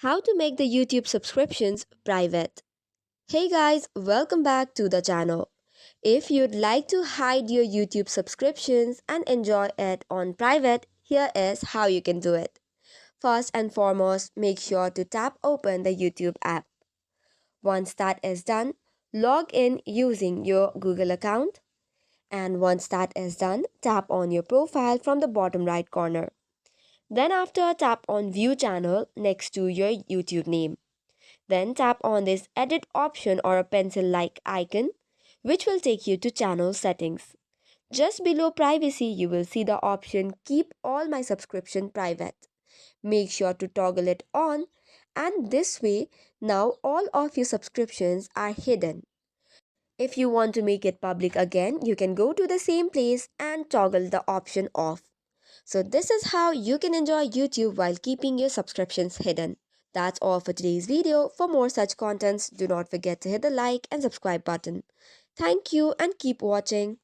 How to make the YouTube subscriptions private. Hey guys, welcome back to the channel. If you'd like to hide your YouTube subscriptions and enjoy it on private, here is how you can do it. First and foremost, make sure to tap open the YouTube app. Once that is done, log in using your Google account. And once that is done, tap on your profile from the bottom right corner. Then after, tap on View Channel next to your YouTube name. Then tap on this edit option or a pencil-like icon, which will take you to channel settings. Just below privacy, you will see the option keep all my subscription private. Make sure to toggle it on, and this way now all of your subscriptions are hidden. If you want to make it public again, you can go to the same place and toggle the option off. So this is how you can enjoy YouTube while keeping your subscriptions hidden. That's all for today's video. For more such contents, do not forget to hit the like and subscribe button. Thank you and keep watching.